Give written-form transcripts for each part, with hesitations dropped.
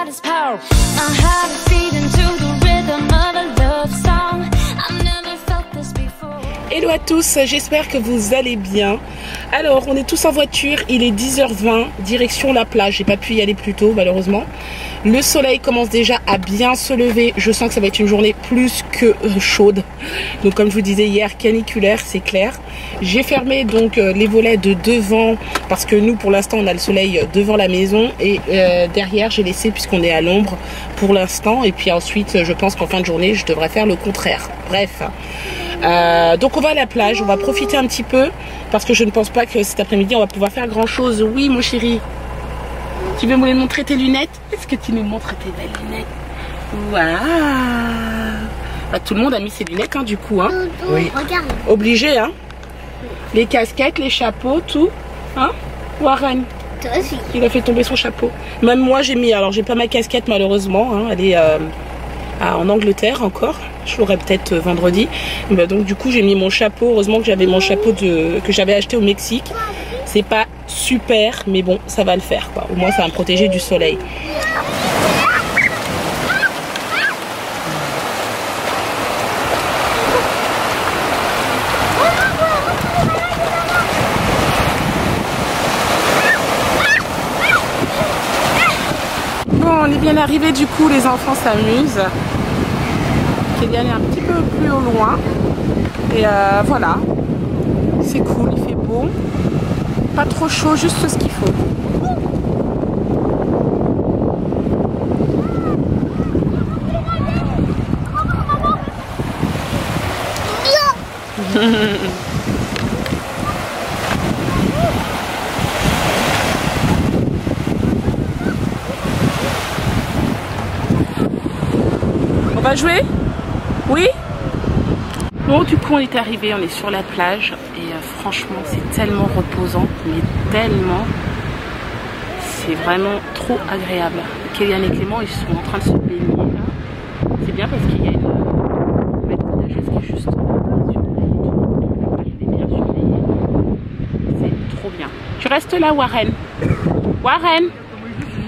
his power. My heart is beating to the rhythm of a love song. I've never felt this before. Hello à tous, j'espère que vous allez bien. Alors, on est tous en voiture, il est 10h20, direction la plage. J'ai pas pu y aller plus tôt, malheureusement. Le soleil commence déjà à bien se lever. Je sens que ça va être une journée plus que chaude. Donc, comme je vous disais hier, caniculaire, c'est clair. J'ai fermé donc les volets de devant parce que nous, pour l'instant, on a le soleil devant la maison. Et derrière, j'ai laissé puisqu'on est à l'ombre pour l'instant. Et puis ensuite, je pense qu'en fin de journée, je devrais faire le contraire. Bref. Donc on va à la plage, on va profiter un petit peu parce que je ne pense pas que cet après-midi on va pouvoir faire grand chose. Oui mon chéri, tu veux me montrer tes lunettes? Est-ce que tu nous montres tes belles lunettes? Waouh, bah, tout le monde a mis ses lunettes hein, du coup hein. Oui. Regarde. Obligé hein. Les casquettes, les chapeaux, tout hein. Warren, Toi aussi. il a fait tomber son chapeau. Même moi j'ai mis, alors j'ai pas ma casquette malheureusement hein. Elle est en Angleterre encore. Je l'aurai peut-être vendredi. Bah, donc du coup j'ai mis mon chapeau. Heureusement que j'avais mon chapeau que j'avais acheté au Mexique. C'est pas super mais bon ça va le faire quoi. Au moins ça va me protéger du soleil. Bon on est bien arrivé du coup, les enfants s'amusent. Kélian est un petit peu plus au loin et voilà, c'est cool, il fait beau, pas trop chaud, juste ce qu'il faut. On va jouer? Oui. Bon du coup on est arrivé, on est sur la plage et franchement c'est tellement reposant, mais tellement, c'est vraiment trop agréable. Kélian et Clément ils sont en train de se baigner là. C'est bien parce qu'il y a une bête nageuse qui est juste elle est bien surveillée. C'est trop bien. Tu restes là Warren. Warren,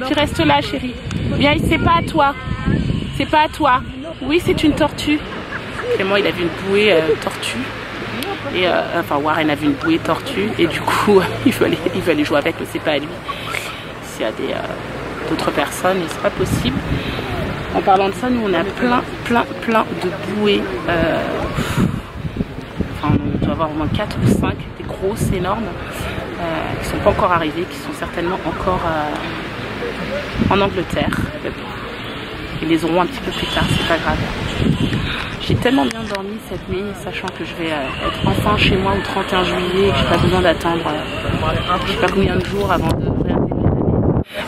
tu restes là chérie. Viens, c'est pas à toi. C'est pas à toi. Oui, c'est une tortue. Clément, il a vu une bouée tortue. Et enfin, Warren a vu une bouée tortue. Et du coup, il veut aller jouer avec, mais c'est pas à lui. S'il y a d'autres personnes, et c'est pas possible. En parlant de ça, nous, on a plein de bouées. Enfin, on doit avoir au moins 4 ou 5, des grosses, énormes, qui sont pas encore arrivées, qui sont certainement encore en Angleterre. Ils les auront un petit peu plus tard, c'est pas grave. J'ai tellement bien dormi cette nuit, sachant que je vais être enfin chez moi au 31 juillet et que j'ai pas besoin d'attendre je sais pas combien de jours avant de réintégrer l'année.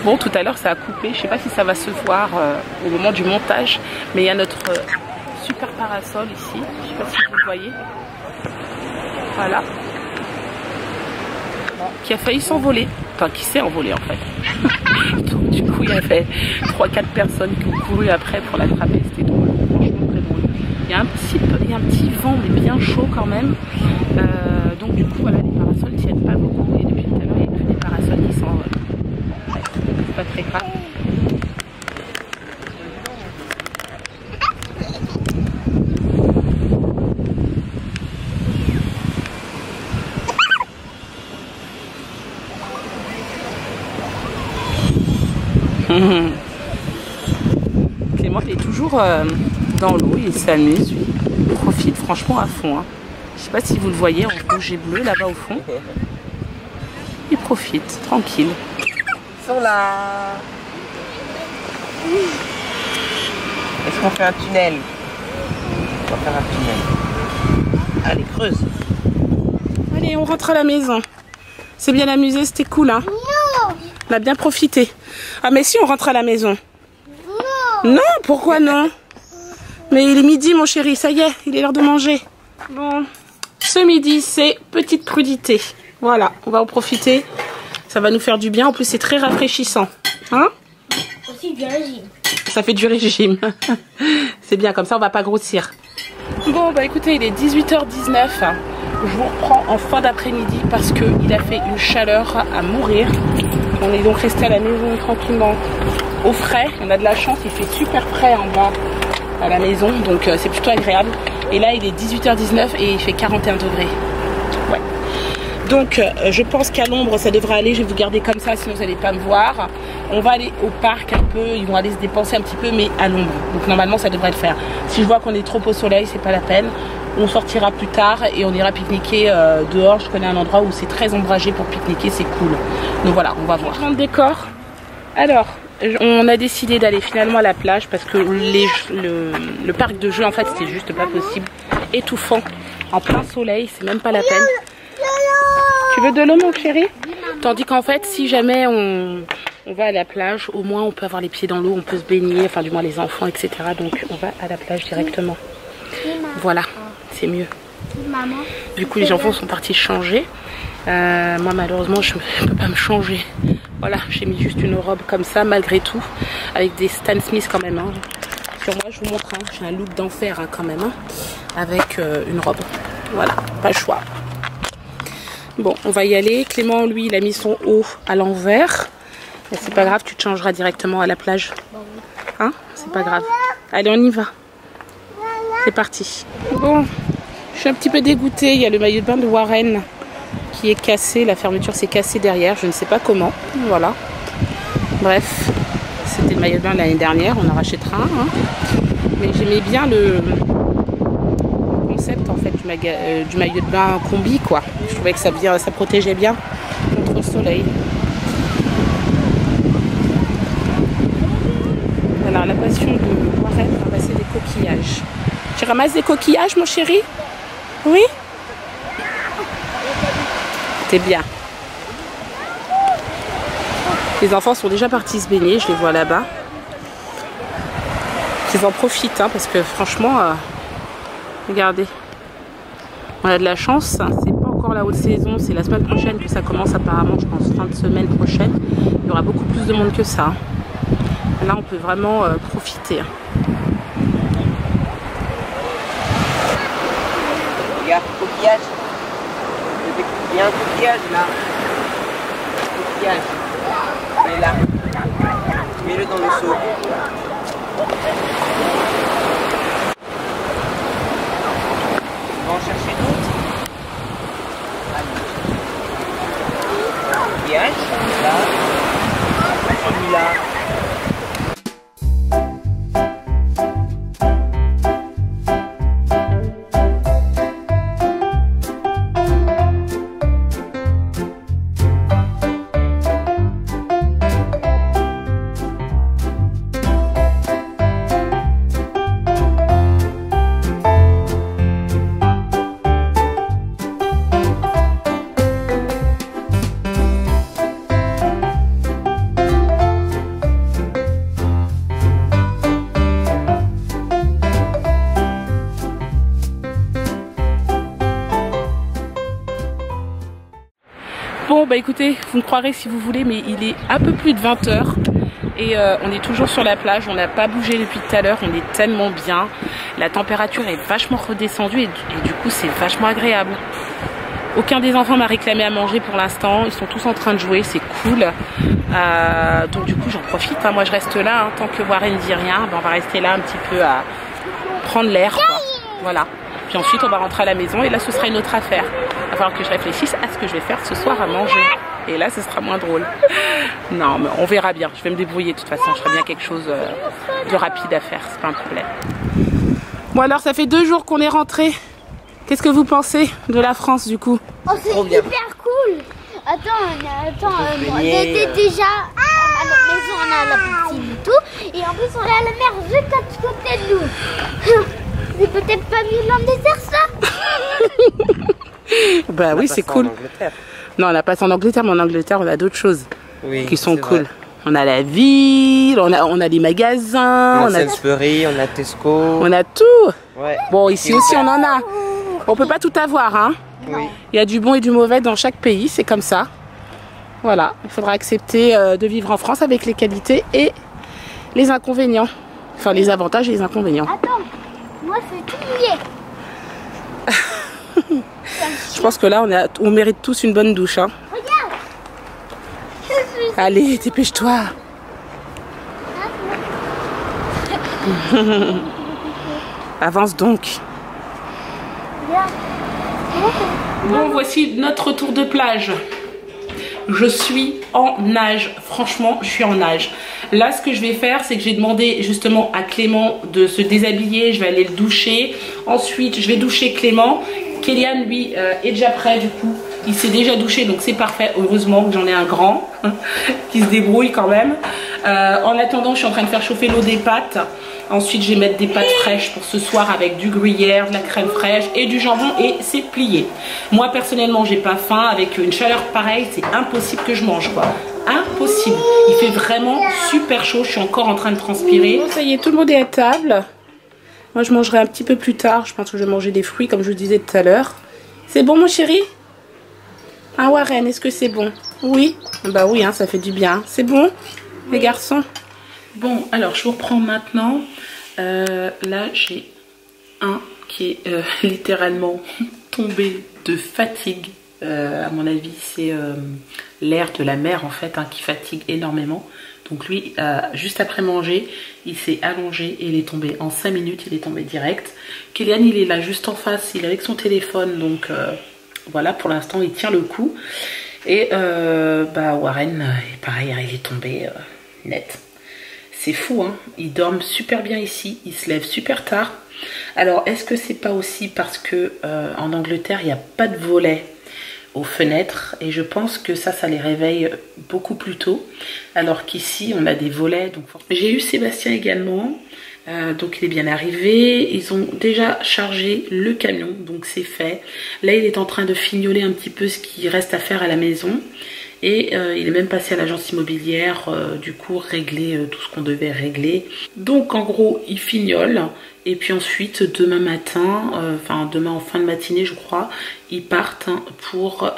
Bon, tout à l'heure ça a coupé, je sais pas si ça va se voir au moment du montage, mais il y a notre super parasol ici, je sais pas si vous le voyez. Voilà. Qui a failli s'envoler, enfin qui s'est envolé en fait. Donc du coup il y avait 3-4 personnes qui ont couru après pour l'attraper, c'était drôle, franchement très drôle. Il y a un petit vent mais bien chaud quand même, donc du coup voilà, les parasols tiennent pas beaucoup et depuis tout à l'heure il y a plus des parasols qui s'envolent. C'est pas très grave. Clément il est toujours dans l'eau, il s'amuse, il profite franchement à fond hein. Je sais pas si vous le voyez en rouge et bleu là-bas au fond. Il profite, tranquille. Ils sont là. Est-ce qu'on fait un tunnel? On va faire un tunnel. Allez, creuse. Allez, on rentre à la maison. C'est bien amusé, c'était cool hein. Non. On a bien profité. Ah mais si, on rentre à la maison. Non. Non, pourquoi non? Mais il est midi mon chéri, ça y est, il est l'heure de manger. Bon, ce midi c'est petite crudité. Voilà, on va en profiter. Ça va nous faire du bien, en plus c'est très rafraîchissant. Hein? Aussi du régime. Ça fait du régime. C'est bien, comme ça on va pas grossir. Bon bah écoutez, il est 18h19. Je vous reprends en fin d'après-midi parce qu'il a fait une chaleur à mourir. On est donc resté à la maison tranquillement au frais. On a de la chance, il fait super frais en bas à la maison, donc c'est plutôt agréable. Et là il est 18h19 et il fait 41 degrés. Ouais. Donc je pense qu'à l'ombre ça devrait aller. Je vais vous garder comme ça, sinon vous n'allez pas me voir. On va aller au parc un peu, ils vont aller se dépenser un petit peu, mais à l'ombre. Donc normalement ça devrait le faire. Si je vois qu'on est trop au soleil, c'est pas la peine. On sortira plus tard et on ira pique-niquer dehors. Je connais un endroit où c'est très ombragé pour pique-niquer, c'est cool. Donc voilà, on va voir. Changement de décor. Alors, on a décidé d'aller finalement à la plage parce que le parc de jeux en fait c'était juste pas possible. Étouffant, en plein soleil, c'est même pas la peine. Tu veux de l'eau mon chéri? Tandis qu'en fait si jamais on va à la plage, au moins on peut avoir les pieds dans l'eau, on peut se baigner, enfin du moins les enfants etc. Donc on va à la plage directement. Voilà, c'est mieux. Du coup les enfants sont partis changer. Moi malheureusement je ne peux pas me changer. Voilà, j'ai mis juste une robe comme ça malgré tout, avec des Stan Smith quand même. Hein. Sur moi je vous montre, hein, j'ai un look d'enfer hein, quand même, hein, avec une robe. Voilà, pas le choix. Bon, on va y aller. Clément lui il a mis son haut à l'envers. C'est pas grave, tu te changeras directement à la plage. Hein? C'est pas grave. Allez on y va. C'est parti. Bon, je suis un petit peu dégoûtée. Il y a le maillot de bain de Warren qui est cassé. La fermeture s'est cassée derrière. Je ne sais pas comment. Voilà. Bref, c'était le maillot de bain de l'année dernière. On en rachètera un. Hein. Mais j'aimais bien le concept en fait du maillot de bain combi quoi. Je trouvais que ça protégeait bien contre le soleil. Alors la passion de Warren, ramasser des coquillages. Tu ramasses des coquillages mon chéri? Oui? C'est bien. Les enfants sont déjà partis se baigner, je les vois là-bas. Ils en profitent hein, parce que franchement, regardez, on a de la chance, c'est pas encore la haute saison, c'est la semaine prochaine que ça commence apparemment, je pense fin de semaine prochaine. Il y aura beaucoup plus de monde que ça. Là on peut vraiment profiter. Regarde, coquillage. Il y a un coquillage là. Coquillage. Il est là. Mets-le dans le seau. On va en chercher d'autres. Coquillage. Là. Celui-là. Bon bah écoutez, vous me croirez si vous voulez, mais il est un peu plus de 20 h et on est toujours sur la plage, on n'a pas bougé depuis tout à l'heure, on est tellement bien, la température est vachement redescendue et du coup c'est vachement agréable. Aucun des enfants m'a réclamé à manger pour l'instant, ils sont tous en train de jouer, c'est cool. Donc du coup j'en profite, hein. Moi je reste là, hein. Tant que Warren ne dit rien, ben, on va rester là un petit peu à prendre l'air. Voilà. Puis ensuite on va rentrer à la maison et là ce sera une autre affaire. Il va falloir que je réfléchisse à ce que je vais faire ce soir à manger. Et là ce sera moins drôle. Non mais on verra bien, je vais me débrouiller de toute façon, je ferai bien quelque chose de rapide à faire, c'est pas un problème. Bon alors ça fait 2 jours qu'on est rentré. Qu'est-ce que vous pensez de la France du coup? Oh c'est super cool. Attends, on était déjà à la maison, on a la piscine et tout. Et en plus on est à la mer juste à côté de nous. C'est peut-être pas mieux dans le désert ça? Bah oui c'est cool. Non on n'a pas ça en Angleterre, mais en Angleterre on a d'autres choses qui sont cool. Vrai. On a la ville, on a les magasins, on a Sainsbury, on a Tesco. On a tout. Ouais. Bon ici aussi on en a. On peut pas tout avoir hein. Oui. Il y a du bon et du mauvais dans chaque pays, c'est comme ça. Voilà, il faudra accepter de vivre en France avec les qualités et les inconvénients. Enfin les avantages et les inconvénients. Attends, moi c'est tout mouillé. Je pense que là on mérite tous une bonne douche hein. Regarde. Allez, dépêche-toi. Avance donc. Bon, voici notre tour de plage. Je suis en nage, franchement je suis en nage. Là ce que je vais faire, c'est que j'ai demandé justement à Clément de se déshabiller. Je vais aller le doucher, ensuite je vais doucher Clément. Kélian lui est déjà prêt, du coup il s'est déjà douché, donc c'est parfait. Heureusement que j'en ai un grand qui se débrouille quand même. En attendant, je suis en train de faire chauffer l'eau des pâtes. Ensuite je vais mettre des pâtes fraîches pour ce soir avec du gruyère, de la crème fraîche et du jambon, et c'est plié. Moi personnellement j'ai pas faim, avec une chaleur pareille c'est impossible que je mange quoi. Impossible. Il fait vraiment super chaud, je suis encore en train de transpirer. Bon, ça y est, tout le monde est à table. Moi je mangerai un petit peu plus tard, je pense que je vais manger des fruits comme je vous disais tout à l'heure. C'est bon mon chéri? Ah Warren, est-ce que c'est bon? Oui. Bah oui, hein, ça fait du bien. C'est bon les garçons? Bon, alors je vous reprends maintenant. Là, j'ai un qui est littéralement tombé de fatigue. À mon avis, c'est l'air de la mer en fait hein, qui fatigue énormément. Donc lui, juste après manger, il s'est allongé et il est tombé. En 5 minutes, il est tombé direct. Kélian, il est là juste en face, il est avec son téléphone. Donc voilà, pour l'instant, il tient le coup. Et bah, Warren, pareil, il est tombé net. C'est fou, hein. Ils dorment super bien ici, ils se lèvent super tard. Alors, est-ce que c'est pas aussi parce que en Angleterre, il n'y a pas de volets aux fenêtres, et je pense que ça les réveille beaucoup plus tôt, alors qu'ici, on a des volets. Donc, j'ai eu Sébastien également, donc il est bien arrivé. Ils ont déjà chargé le camion, donc c'est fait. Là, il est en train de fignoler un petit peu ce qui reste à faire à la maison. Et il est même passé à l'agence immobilière, du coup régler tout ce qu'on devait régler. Donc en gros il fignole, et puis ensuite demain matin, enfin demain en fin de matinée je crois, ils partent pour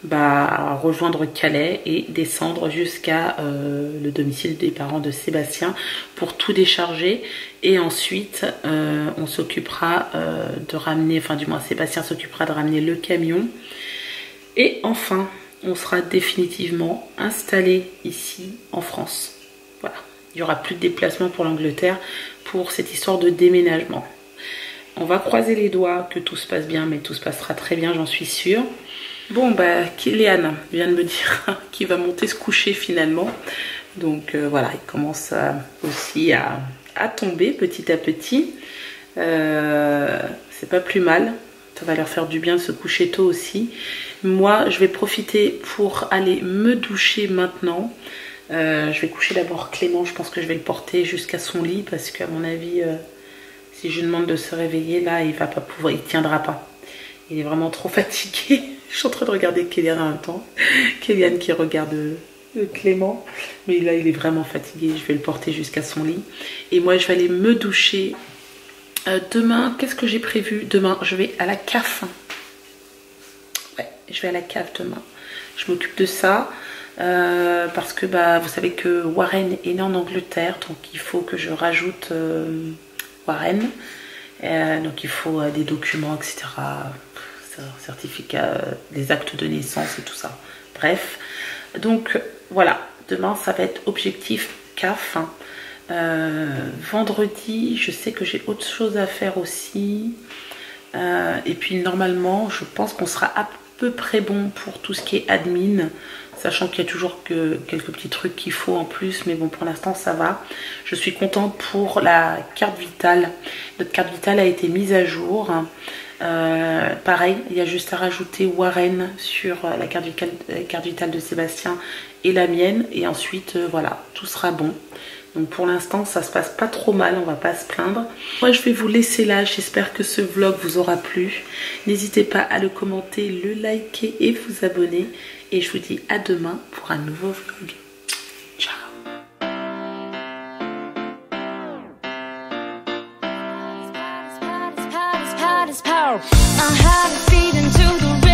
bah, rejoindre Calais et descendre jusqu'à le domicile des parents de Sébastien pour tout décharger. Et ensuite on s'occupera de ramener, enfin du moins Sébastien s'occupera de ramener le camion. Et enfin on sera définitivement installé ici en France. Voilà, il n'y aura plus de déplacement pour l'Angleterre pour cette histoire de déménagement. On va croiser les doigts que tout se passe bien, mais tout se passera très bien, j'en suis sûre. Bon, bah, Kélian vient de me dire qu'il va monter se coucher finalement. Donc voilà, il commence aussi à tomber petit à petit. C'est pas plus mal. Ça va leur faire du bien de se coucher tôt aussi. Moi, je vais profiter pour aller me doucher maintenant. Je vais coucher d'abord Clément. Je pense que je vais le porter jusqu'à son lit parce qu'à mon avis, si je lui demande de se réveiller, là, il va pas pouvoir, il tiendra pas. Il est vraiment trop fatigué. Je suis en train de regarder Kélian en même temps. Kélian qui regarde Clément. Mais là, il est vraiment fatigué. Je vais le porter jusqu'à son lit. Et moi, je vais aller me doucher. Demain, qu'est-ce que j'ai prévu? Demain, je vais à la CAF. Ouais, je vais à la CAF demain. Je m'occupe de ça parce que bah, vous savez que Warren est né en Angleterre, donc il faut que je rajoute Warren. Donc il faut des documents, etc. Certificat, des actes de naissance et tout ça. Bref, donc voilà, demain ça va être objectif CAF. Vendredi, je sais que j'ai autre chose à faire aussi. Et puis normalement, je pense qu'on sera à peu près bon pour tout ce qui est admin. Sachant qu'il y a toujours que quelques petits trucs qu'il faut en plus. Mais bon, pour l'instant, ça va. Je suis contente pour la carte vitale. Notre carte vitale a été mise à jour. Pareil, il y a juste à rajouter Warren sur la carte vitale de Sébastien et la mienne. Et ensuite, voilà, tout sera bon. Donc pour l'instant, ça se passe pas trop mal, on va pas se plaindre. Moi, je vais vous laisser là. J'espère que ce vlog vous aura plu. N'hésitez pas à le commenter, le liker et vous abonner. Et je vous dis à demain pour un nouveau vlog. Ciao. I had a feeling to the